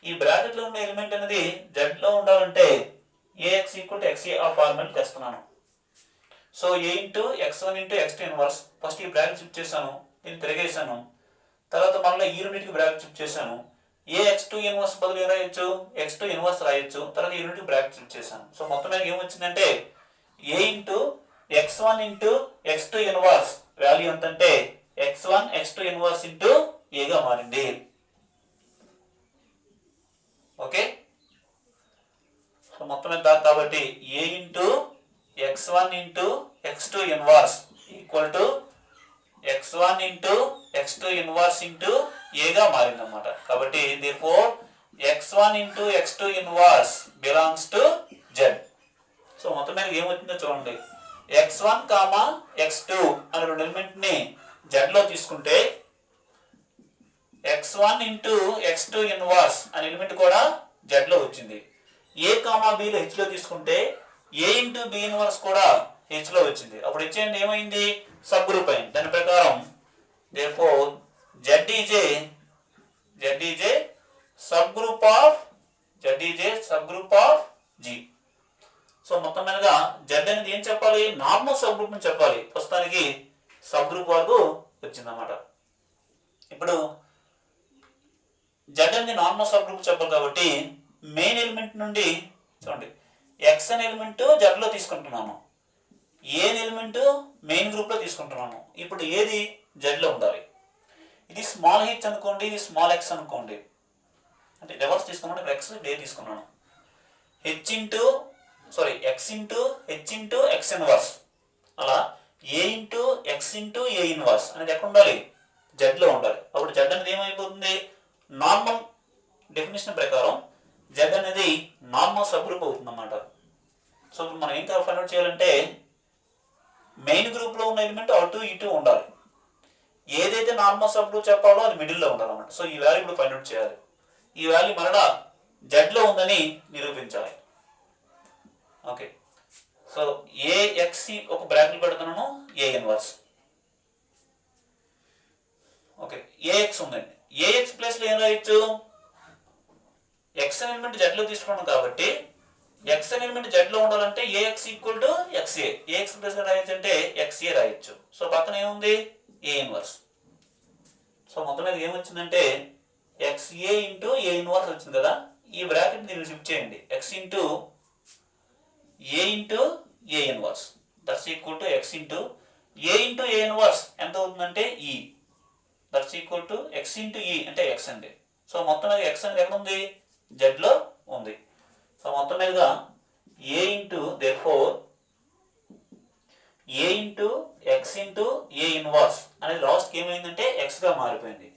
ఈ బ్రాకెట్ లో ఉన్న ఎలిమెంట్ అనేది జెడ్ లో ఉండాలంటే ax ఈక్వల్ టు xa ఆ ఫార్మాట్ చేస్తున్నాను. So a into x1 into x2 inverse. First ఈ బ్రాకెట్ షిఫ్ట్ చేశాను, దీన్ని తిరిగేసాను. తర్వాత మళ్ళీ ఈ రెండింటికి బ్రాకెట్ షిఫ్ట్ చేశాను. ax2 ఇన్వర్స్ బదులు రాయొచ్చు, x2 ఇన్వర్స్ రాయొచ్చు. తర్వాత ఈ రెండింటికి బ్రాకెట్ షిఫ్ట్ చేశాను. సో మొత్తం మీద ఏమొచ్చిందంటే a into x1 into x2 inverse value ఎంతంటే x1 x2 ఇన్వర్స్ ఇంటూ ఏగా మారింది. ఓకే, సో మొత్తం మీద కాబట్టి a into x1 into x2 inverse equal to x1 into x2 inverse into a గా మారిందన్నమాట. కాబట్టి therefore x1 into x2 inverse belongs to z. So మొత్తం మీద ఏమవుతుందో చూడండి. x1, x2 అనే రెండు ఎలిమెంట్ ని z లో తీసుకుంటే x1 into x2 ఇన్వర్స్ అనే ఎలిమెంట్ కూడా z లో వచ్చింది. a, b లో h లో తీసుకుంటే a into b ఇన్వర్స్ కూడా h లో వచ్చింది. అప్పుడు h అంటే ఏమైంది? సబ్ గ్రూప్ అయింది. దాని ప్రకారం therefore z is a sub group of g. So మొత్తం మీదగా z అనేది ఏం చెప్పాలి? నార్మల్ సబ్ గ్రూప్ అని చెప్పాలి. ప్రస్తుతానికి సబ్ గ్రూప్ వరకు వచ్చిందన్నమాట. ఇప్పుడు z అనేది నార్మల్ సబ్ గ్రూప్ చెప్పాలి కాబట్టి మెయిన్ ఎలిమెంట్ నుండి చూడండి x అనే ఎలిమెంట్ z లో తీసుకుంటున్నాను, ఏ ఎలిమెంట్ మెయిన్ గ్రూప్ లో తీసుకుంటున్నాను. ఇప్పుడు ఏది z లో ఉండాలి? ఇది స్మాల్ h అనుకోండి, ఇది స్మాల్ x అనుకోండి. అంటే రివర్స్ తీసుకున్నాను. ఇప్పుడు x డే తీసుకున్నాను. x ఇంటూ x ఇన్వర్స్, అలా a into x into a inverse అనేది ఎక్కడ ఉండాలి? z లో ఉండాలి. అప్పుడు z అనేది ఏమైపోతుంది? నార్మల్ డెఫినేషన్ ప్రకారం z అనేది నార్మల్ సబ్ గ్రూప్ అవుతుంది అన్నమాట. సో ఇప్పుడు మనం ఏం ఫైండ్ అవుట్ చేయాలంటే మెయిన్ గ్రూప్ లో ఉన్న ఎలిమెంట్ అటు ఇటు ఉండాలి. ఏదైతే నార్మల్ సబ్ గ్రూప్ చెప్పాలో అది మిడిల్ లో ఉండాలన్నమాట. సో ఈ వాల్యూ ఇప్పుడు ఫైండ్ అవుట్ చేయాలి. ఈ వాల్యూ మరలా z లో ఉందని నిరూపించాలి. ఓకే, సో ax ఒక బ్రాకెట్ పెడుతున్నాను, a ఇన్వర్స్. ఓకే, ax ఉందండి. ax ప్లస్ లో ఏం రాయొచ్చు? x అనే ఎలిమెంట్ z లో తీసుకున్నాను కాబట్టి x అనే ఎలిమెంట్ z లో ఉండాలంటే ax equal to xa. ax plus లో రాయొచ్చు అంటే xa రాయొచ్చు. సో పక్కన ఏముంది? a inverse. సో మొత్తం మీద ఏమొచ్చిందంటే xa ఇంటూ a ఇన్వర్స్ వచ్చింది కదా. ఈ బ్రాకెట్ మీరు షిఫ్ట్ చేయండి. x into a into a inverse that's equal to x into a into a inverse ఎంత అవుతుందంటే e. That's equal to x into e అంటే x అండి. సో మొత్తం మీద x అనేది ఎక్కడ ఉంది? z లో ఉంది. సో మొత్తం మీదుగా a into therefore a into x into a inverse అనేది లాస్ట్కి ఏమైందంటే x గా మారిపోయింది.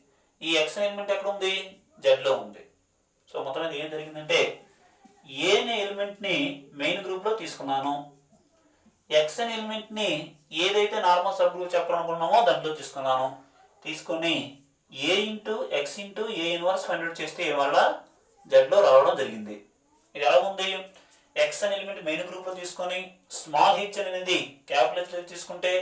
ఈ x ఎలిమెంట్ ఎక్కడ ఉంది? z లో ఉంది. సో మొత్తం మీద ఏం జరిగిందంటే a అనే ఎలిమెంట్ ని మెయిన్ గ్రూప్ లో తీసుకున్నాను, x అనే ఎలిమెంట్ ని ఏదైతే నార్మల్ సబ్ గ్రూప్ చెప్పాలనుకున్నామో దాంట్లో తీసుకున్నాను. తీసుకొని a into x into a inverse find out చేస్తే వల్ల z లో రావడం జరిగింది. ఇది ఎలా ఉంది? x అనే ఎలిమెంట్ మెయిన్ గ్రూప్ లో తీసుకొని స్మాల్ h అనేది క్యాపిటల్ h తీసుకుంటే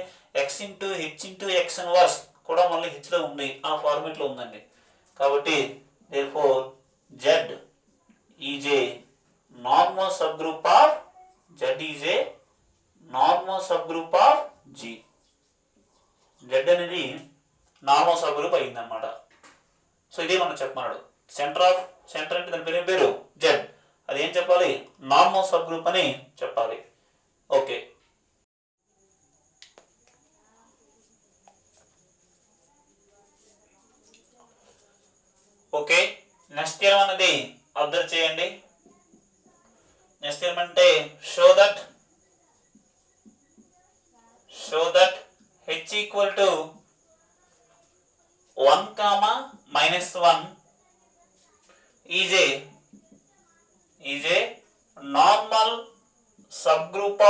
x into h into x inverse కూడా మళ్ళీ h లో ఉంది, ఆ ఫార్మేట్ లో ఉందండి. కాబట్టి therefore z is a normal subgroup of G. z అనేది నార్మల్ సబ్ గ్రూప్ అయిందన్నమాట. సో ఇదే మనం చెప్పమన్నాడు. సెంటర్ అంటే దాని పేరు z. అది ఏం చెప్పాలి? నార్మల్ సబ్ గ్రూప్ అని చెప్పాలి. ఓకే, ఓకే నెక్స్ట్ థియరం అనేది అబ్జర్వ్ చేయండి. నెక్స్ట్ థియరం అంటే show that h equal to 1, -1 is a normal subgroup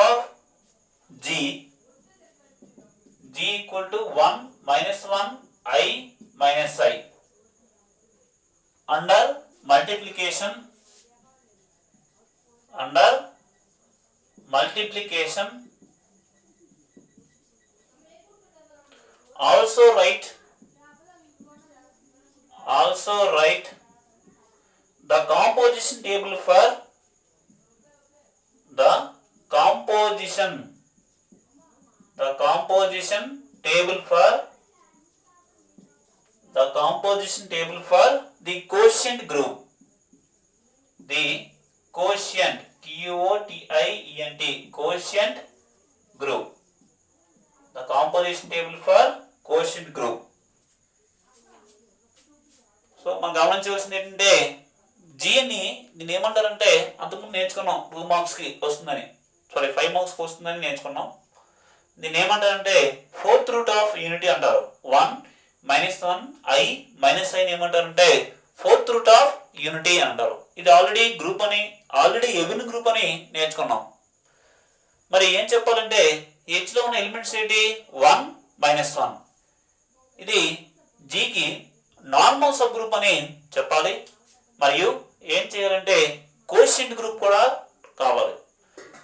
of G equal to 1, -1, I minus I under multiplication also write the composition table for the quotient group. Quotient group. The composition table for quotient group. So మనం గమనించవలసింది ఏంటంటే G జిని దీన్ని ఏమంటారంటే అంతకుముందు నేర్చుకున్నాం 2 మార్క్స్కి వస్తుందని, sorry 5 మార్క్స్కి వస్తుందని నేర్చుకున్నాం. దీన్ని ఏమంటారంటే ఫోర్త్ రూట్ ఆఫ్ యూనిటీ అంటారు. 1 - 1 i - i ఏమంటారంటే ఫోర్త్ రూట్ ఆఫ్ యూనిటీ అంటారు. ఇది ఆల్రెడీ గ్రూప్ అని, ఆల్రెడీ ఎవిన్ గ్రూప్ అని నేర్చుకున్నాం. మరి ఏం చెప్పాలంటే హెచ్లో ఉన్న ఎలిమెంట్స్ ఏంటి? 1 - 1. ఇది జీకి నార్మల్ సబ్ గ్రూప్ అని చెప్పాలి. మరియు ఏం చేయాలంటే కోషియంట్ గ్రూప్ కూడా కావాలి.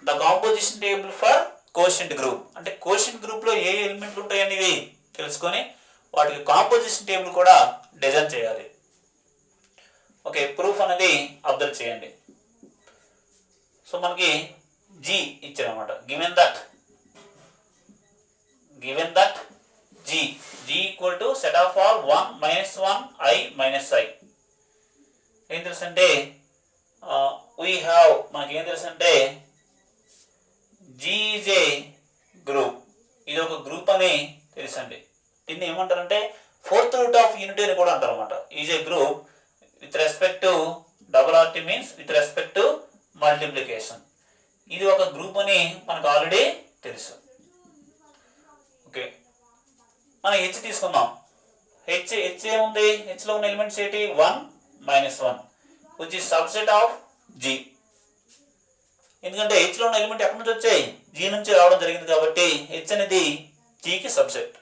The composition table for quotient group అంటే కోషియంట్ గ్రూప్ లో ఏ ఎలిమెంట్లు ఉంటాయనేవి తెలుసుకొని వాటికి కాంపోజిషన్ టేబుల్ కూడా డిజైన్ చేయాలి. ఓకే, ప్రూఫ్ అనేది అబ్జర్వ్ చేయండి. సో మనకి జీ ఇచ్చారన్నమాట. Given that G equal to set of all 1 - 1 i - i. ఏం తెలుసు అంటే మనకి ఏం తెలుసు అంటే జీ ఈజ్ ఏ గ్రూప్. ఇది ఒక గ్రూప్ అని తెలుసండి. దీన్ని ఏమంటారంటే ఫోర్త్ రూట్ ఆఫ్ యూనిటీ అని కూడా అంటారు అనమాట. Is a group with respect to RT means with respect to multiplication. ఇది ఒక గ్రూప్ అని మనకు ఆల్రెడీ తెలుసు. ఓకే, మనం హెచ్ తీసుకుందాం. హెచ్ ఏముంది? హెచ్లో ఉన్న ఎలిమెంట్స్ ఏంటి? 1 - 1 which is subset of G. ఎందుకంటే హెచ్లో ఉన్న ఎలిమెంట్ ఎక్కడి నుంచి వచ్చాయి? జీ నుంచి రావడం జరిగింది కాబట్టి హెచ్ అనేది జీకి సబ్సెట్.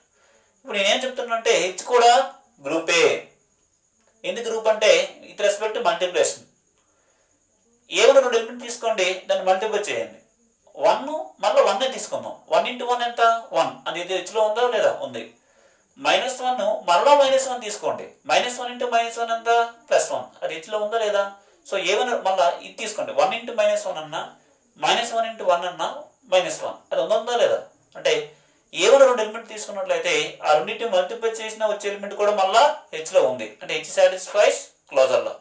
ఇప్పుడు నేనేం చెప్తున్నా అంటే హెచ్ కూడా గ్రూపే. ఎందుకు గ్రూప్ అంటే విత్ రెస్పెక్ట్ టు మల్టిప్లికేషన్. ఏమైనా 2 ఎలిమెంట్ తీసుకోండి, దాన్ని మల్టిప్లై చేయండి. 1 మళ్ళీ 1 తీసుకుందాం. 1 × 1 ఎంత? 1. అది హెచ్లో ఉందా లేదా? ఉంది. -1 మళ్ళీ -1 తీసుకోండి. -1 × -1 ఎంత? +1. అది హెచ్లో ఉందా లేదా? సో ఏమైనా మళ్ళీ ఇది తీసుకోండి. 1 × -1 అన్నా, -1 × 1 అన్నా -1 అది ఉందా లేదా? అంటే ఏమైనా 2 ఎలిమెంట్ తీసుకున్నట్లయితే ఆ రెండింటిని మల్టిప్లై చేసిన వచ్చే ఎలిమెంట్ కూడా మళ్ళీ హెచ్లో ఉంది. అంటే హెచ్ సాటిస్ఫైస్ క్లోజర్లో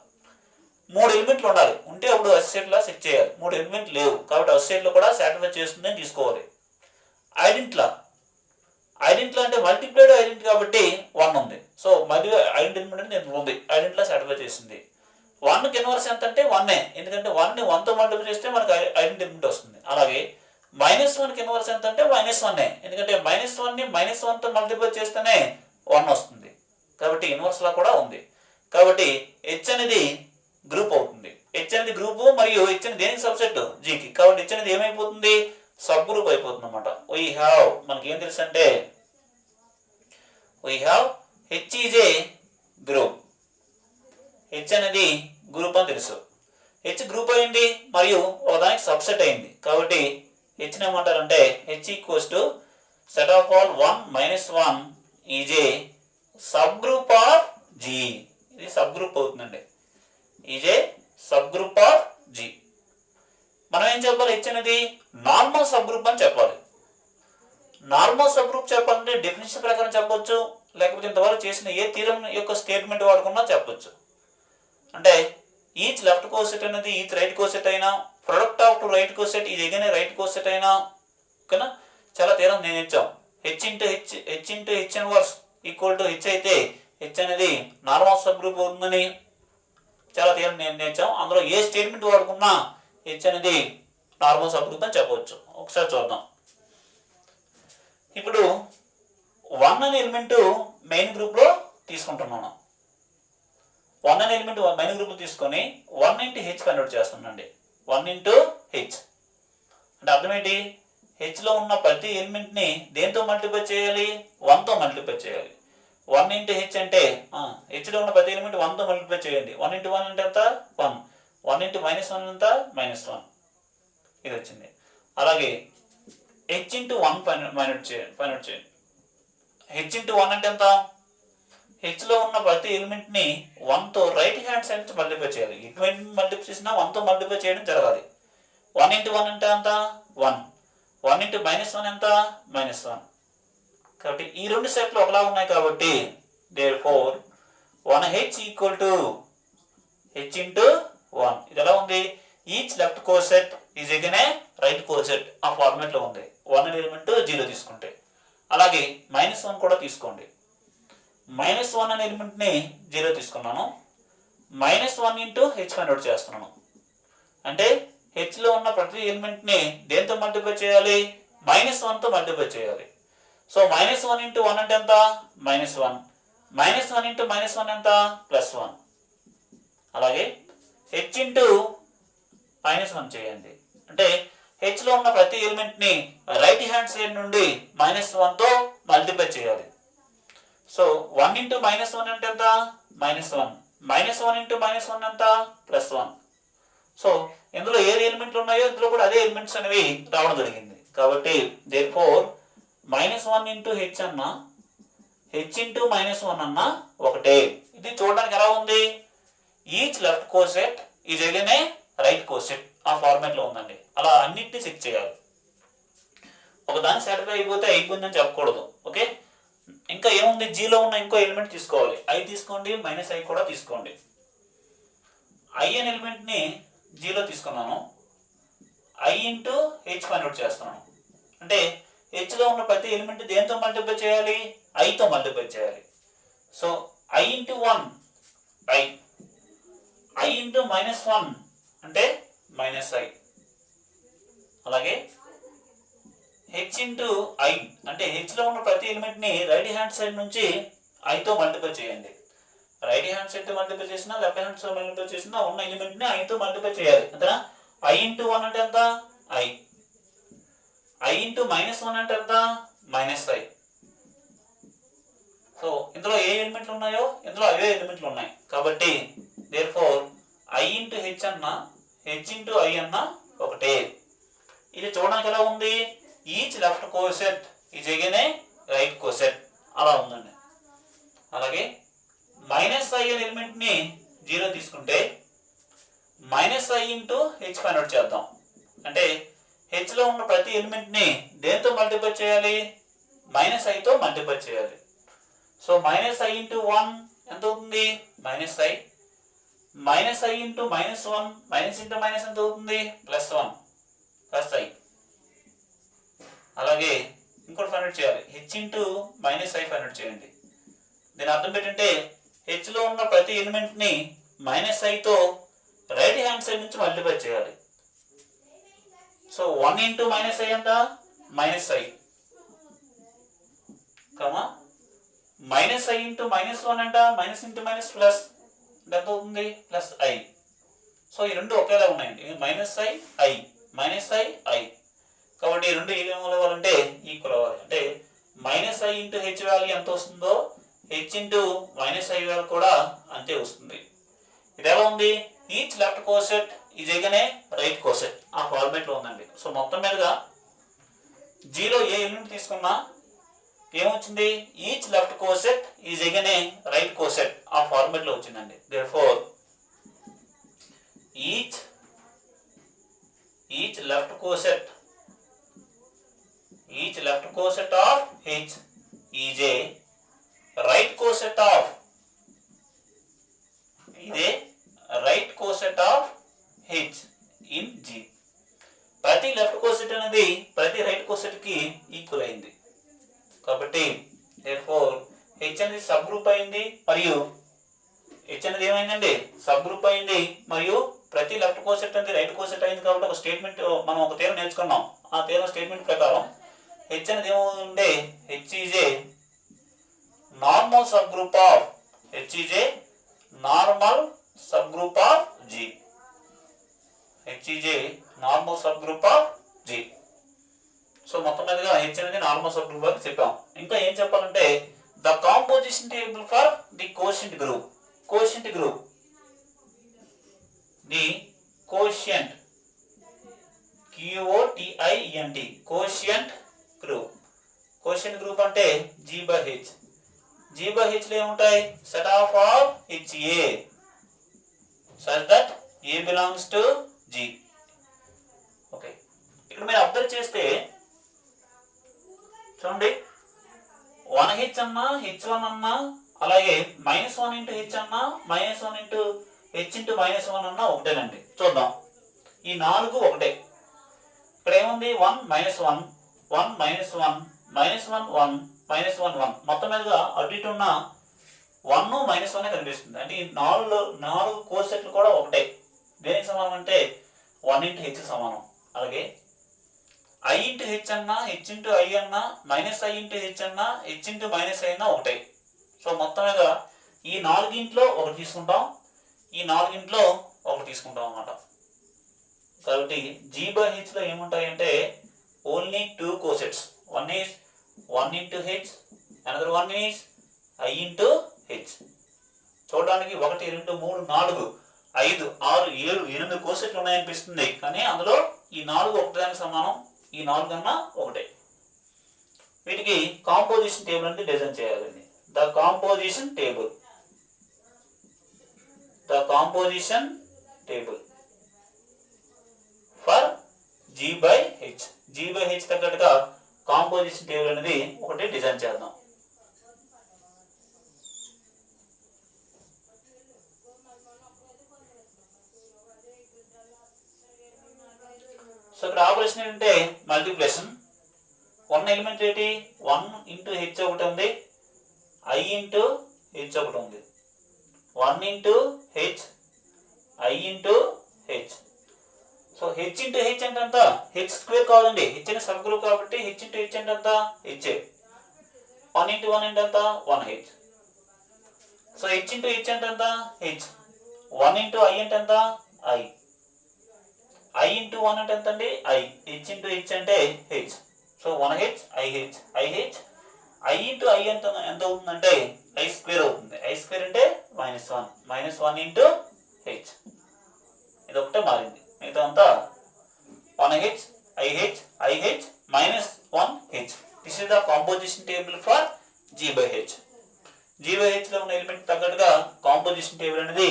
3 ఎలిమెంట్లు ఉండాలి. ఉంటే అప్పుడు అసోసియేట్లో సెట్ చేయాలి. 3 ఎలిమెంట్లు లేవు కాబట్టి అసోసియేట్లో కూడా సాటిస్ఫై చేస్తుందని తీసుకోవాలి. ఐడెంట్లో అంటే మల్టిప్లైడ్ ఐడెంట్ కాబట్టి 1 ఉంది. సో మళ్ళీ ఐడెంట్ ఎలిమెంట్ అనేది ఉంది, ఐడెంట్లో సాటిస్ఫై చేసింది. 1కి ఇన్వర్స్ ఎంత అంటే 1. ఎందుకంటే 1ని 1తో మల్టిప్లై చేస్తే మనకు ఐడెంట్ ఎలిమెంట్ వస్తుంది. అలాగే -1కి ఇన్వర్స్ ఎంత అంటే -1. ఎందుకంటే -1ని -1తో మల్టిప్లై చేస్తేనే 1 వస్తుంది. కాబట్టి ఇన్వర్స్లా కూడా ఉంది. కాబట్టి హెచ్ అనేది గ్రూప్ అవుతుంది. హెచ్ అనేది గ్రూపు మరియు హెచ్ అనేది దేనికి సబ్సెట్? జీకి. కాబట్టి హెచ్ అనేది ఏమైపోతుంది? సబ్ గ్రూప్ అయిపోతుంది అనమాట. మనకి ఏం తెలుసు అంటే H is A group. H అనేది గ్రూప్ అని తెలుసు. హెచ్ గ్రూప్ అయింది మరియు ఒకదానికి సబ్సెట్ అయింది. కాబట్టి హెచ్ని ఏమంటారంటే H equals to set of all 1 - 1 is a subgroup of G. ఇది సబ్ గ్రూప్ అవుతుందండి. Is a subgroup of G. మనం ఏం చెప్పాలి? హెచ్ అనేది నార్మల్ సబ్ గ్రూప్ అని చెప్పాలి. నార్మల్ సబ్ గ్రూప్ చెప్పాలంటే డెఫినిషన్ ప్రకారం చెప్పొచ్చు, లేకపోతే ఇంతవరకు చేసిన ఏ థీరం యొక్క స్టేట్మెంట్ వాడుకున్నా చెప్పొచ్చు. అంటే ఈచ్ లెఫ్ట్ కోసెట్ అనేది ఈచ్ రైట్ కోసెట్ అయినా, product off to right coset ఇది ఎగైన్ రైట్ కోసెట్ అయినా, ఓకేనా? చాలా తీరం నేను ఇచ్చాం. H into H inverse equal to H అయితే హెచ్ అనేది నార్మల్ సబ్ గ్రూప్ అవుతుందని చాలా తీరం నేను నేర్చాం. అందులో ఏ స్టేట్మెంట్ వాడుకున్నా హెచ్ అనేది నార్మల్ సబ్ గ్రూప్ అని చెప్పవచ్చు. ఒకసారి చూద్దాం. ఇప్పుడు 1 అనే ఎలిమెంట్ మెయిన్ గ్రూప్లో తీసుకుంటున్నాను. 1 అనే ఎలిమెంట్ మెయిన్ గ్రూప్ తీసుకొని 1 × హెచ్ కన్వర్ట్ చేస్తున్నాండి. 1 × హెచ్ అంటే అర్థం ఏంటి? హెచ్లో ఉన్న ప్రతి ఎలిమెంట్ని దేంతో మల్టిప్లై చేయాలి? 1తో మల్టిప్లై చేయాలి. 1 × హెచ్ అంటే హెచ్లో ఉన్న ప్రతి ఎలిమెంట్ 1తో మల్టిప్లై చేయండి. 1 × 1 అంటే ఎంత? 1. 1 × -1 ఎంత? -1. ఇది వచ్చింది. అలాగే హెచ్ × 1 ఫైండ్ చేయండి. హెచ్ × 1 అంటే ఎంత? హెచ్లో ఉన్న ప్రతి ఎలిమెంట్ని 1తో రైట్ హ్యాండ్ సైడ్ నుంచి మల్టిప్లై చేయాలి. ఎటువంటి మల్టిప్లై చేసినా 1తో మల్టిప్లై చేయడం జరగాలి. 1 × 1 అంటే ఎంత? 1. 1 × -1 ఎంత? -1. కాబట్టి ఈ 2 సెట్లు ఒకలా ఉన్నాయి కాబట్టి therefore 1h equal to h × 1. ఇది ఎలా ఉంది? Each left coset is again a right coset ఆ ఫార్మాట్లో ఉంది. 1 ఎలిమెంట్ 0 తీసుకుంటే. అలాగే -1 కూడా తీసుకోండి. -1 అనే ఎలిమెంట్ని 0 తీసుకున్నాను. -1 ఇంటూ హెచ్ ఫైండ్ అవుట్ చేస్తున్నాను. అంటే హెచ్లో ఉన్న ప్రతి ఎలిమెంట్ని దేంతో మల్టిప్లై చేయాలి? -1తో మల్టిప్లై చేయాలి. సో -1 ఇంటూ 1 అంటే ఎంత? -1. -1 ఇంటూ -1 ఎంత? +1. అలాగే హెచ్ ఇంటూ -1 చేయండి. అంటే హెచ్లో ఉన్న ప్రతి ఎలిమెంట్ని రైట్ హ్యాండ్ సైడ్ నుండి -1తో మల్టిప్లై చేయాలి. సో 1 ఇంటూ -1 అంటే ఎంత? -1. -1 ఇంటూ -1 ఎంత? +1. సో ఇందులో ఏ ఎలిమెంట్లు ఉన్నాయో ఇందులో కూడా అదే ఎలిమెంట్స్ అనేవి రావడం జరిగింది. కాబట్టి దేర్ఫోర్ -1 ఇంటూ హెచ్ అన్న హెచ్ ఇంటూ -1 అన్న ఒకటే. ఇది చూడడానికి ఎలా ఉంది? Each left coset is again a right coset ఆ ఫార్మాట్ లో ఉందండి. అలా అన్నిటిని చెక్ చేయాలి. ఒకదాన్ని సాటిస్ఫై అయిపోతే అయిపోయిందని చెప్పకూడదు. ఓకే, ఇంకా ఏముంది? జీలో ఉన్న ఇంకో ఎలిమెంట్ తీసుకోవాలి. ఐ తీసుకోండి, -i కూడా తీసుకోండి. ఐ అనే ఎలిమెంట్ ని జీలో తీసుకున్నాను. I into H find out చేస్తున్నాను. అంటే హెచ్లో ఉన్న ప్రతి ఎలిమెంట్ దేంతో మల్టిప్లై చేయాలి? ఐతో మల్టిప్లై చేయాలి. So I into 1 I, I into -1 అంటే -i. అలాగే హెచ్ ఇంటూ ఐ అంటే హెచ్లో ఉన్న ప్రతి ఎలిమెంట్ని రైట్ హ్యాండ్ సైడ్ నుంచి ఐతో మల్టిప్లై చేయండి. రైట్ హ్యాండ్ సైడ్ తో మల్టిప్లై చేసినా లెఫ్ట్ హ్యాండ్ సైడ్ మల్టిప్లై చేసినా ఉన్న ఎలిమెంట్ని ఐతో మల్టిప్లై చేయాలి. అంతేనా? ఐ ఇంటూ 1 అంటే ఎంత? ఐ. ఐ ఇంటూ -1 అంటే ఎంత? -i. సో ఇందులో ఏ ఎలిమెంట్లు ఉన్నాయో ఇందులో అవే ఎలిమెంట్లు ఉన్నాయి. కాబట్టి దేర్ఫోర్ ఐ ఇంటూ హెచ్ అన్న హెచ్ ఇంటూ ఐ అన్న ఒకటే. ఇది చూడడానికి ఎలా ఉంది? Each left coset is again a right coset అలా ఉందండి. అలాగే -i అనే ఎలిమెంట్ ని 0 తీసుకుంటే -i into H find out చేద్దాం. అంటే హెచ్ లో ఉన్న ప్రతి ఎలిమెంట్ ని దేంతో మల్టిప్లై చేయాలి? -iతో మల్టిప్లై చేయాలి. సో -i ఇంటూ 1 ఎంత అవుతుంది? -i. -i into -1 minus into minus ఎంత అవుతుంది? +1 +i. అలాగే ఇంకోటి ఫైండ్ అవుట్ చేయాలి. H into -i find out చేయండి. దీని అర్థం ఏంటంటే హెచ్లో ఉన్న ప్రతి ఎలిమెంట్ని -iతో రైట్ హ్యాండ్ సైడ్ నుంచి మల్టిప్లై చేయాలి. సో 1 ఇంటూ -i ఎంత? -i. కమా -i ఇంటూ -1 అంట మైనస్ ఇంటూ మైనస్ ప్లస్ ఎంత అవుతుంది? +i. సో ఈ రెండు ఒకేలా ఉన్నాయండి. -i, i. కాబట్టి ఈ రెండు ఏమేమి అవ్వాలంటే ఈక్వల్ అవ్వాలి. అంటే -i ఇంటూ హెచ్ వాల్యూ ఎంత వస్తుందో హెచ్ ఇంటూ -i వాల్యూ కూడా అంతే వస్తుంది. ఇది ఎలా ఉంది? Each left coset is again a right coset ఆ ఫార్మేట్ లో ఉందండి. సో మొత్తం మీదుగా జీలో ఏ ఎలిమెంట్ తీసుకున్నా ఏమొచ్చింది? Each left coset is again a right coset ఆ ఫార్మేట్ లో వచ్చిందండి. Therefore each left coset of H is a right coset of H in G. ప్రతి లెఫ్ట్ కోసెట్ అనేది ప్రతి రైట్ కోసెట్ కి ఈక్వల్ అయింది. కాబట్టి దేర్ఫోర్ హెచ్ అనేది సబ్ గ్రూప్ అయింది మరియు హెచ్ అనేది ఏమైందండి? సబ్ గ్రూప్ అయింది మరియు ప్రతి లెఫ్ట్ కోసెట్ అనేది రైట్ కోసెట్ అయింది. కాబట్టి ఒక స్టేట్మెంట్ మనం ఒక థియరం నేర్చుకున్నాం. ఆ థియరం స్టేట్మెంట్ ప్రకారం హెచ్ అనేది ఏమవుతుందంటే H is A normal sub group of G. H is a normal subgroup of G. So మొత్తం మీదగా H అనేది నార్మల్ సబ్ గ్రూప్ అని చెప్పాం. ఇంకా ఏం చెప్పాలంటే the composition table for the quotient group. The quotient QOTIENT quotient group అంటే G/H. G/H లో ఏముంటాయి? Set of of HA such that A belongs to G. Okay, ఇక్కడ మీరు అబ్జర్వ్ చేస్తే చూడండి 1H అన్నా H1 అన్నా అలాగే -1 ఇంటూ H అన్నా -1 ఇంటూ H ఇంటూ -1 అన్నా ఒకటేనండి. చూద్దాం, ఈ 4 ఒకటే. ఇక్కడ ఏముంది? 1 -1 1 -1 -1 1 -1 1 మొత్తం మీదుగా అటు ఇటు ఉన్న 1 -1 కనిపిస్తుంది. అంటే ఈ నాలుగు కోసెట్లు కూడా ఒకటే. దేనికి సమానం అంటే 1 × h సమానం. అలాగే I × h అన్నా h × I అన్నా -I × h అన్నా h × -I అన్నా ఒకటే. సో మొత్తం మీద ఈ నాలుగింట్లో ఒకటి తీసుకుంటాం, ఈ నాలుగింట్లో ఒకటి తీసుకుంటాం అన్నమాట. కాబట్టి G/H లో ఏముంటాయంటే only 2 cosets. One is 1 × h, another one is I × h. చూడడానికి 1 2 3 4 5 6 7 8 కోసెట్లు ఉన్నాయనిపిస్తుంది, కానీ అందులో ఈ 4 ఒకదానికి సమానం, ఈ 4 కన్నా ఒకటే. వీటికి కాంపోజిషన్ టేబుల్ అంటే డిజైన్ చేయాలండి. The composition table for G/H. G/H తగ్గట్టుగా కాంపోజిషన్ టేబుల్ అనేది ఒకటి డిజైన్ చేద్దాం. సో ఇక్కడ ఆపరేషన్ ఏంటంటే మల్టిప్లికేషన్. 1 ఎలిమెంట్ ఏంటి? 1 × h ఒకటి ఉంది, I × h ఒకటి ఉంది. 1 × h, I × h. So h × h అంటే ఎంత? h² కావాలండి. h అనే సబ్ గ్రూప్ కాబట్టి h × h అంటే ఎంత? h. 1 × 1 అంటే ఎంత? 1h. సో h × h అంటే ఎంత? h. 1 × I అంటే ఎంత? I. I × 1 అంటే ఎంత అండి? I. h × h అంటే h. So 1h, IH. I × I ఎంత అవుతుందంటే I² అవుతుంది. I² అంటే -1. -1 × h. ఇది ఒకటే మారింది. మిగతా అంతా 1h, IH -1h. This is the composition table for G/H. G/H లో ఉన్న ఎలిమెంట్ తగ్గట్టుగా కాంపోజిషన్ టేబుల్ అనేది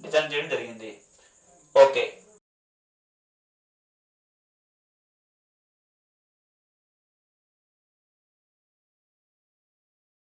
డిజైన్ చేయడం జరిగింది. ఓకే.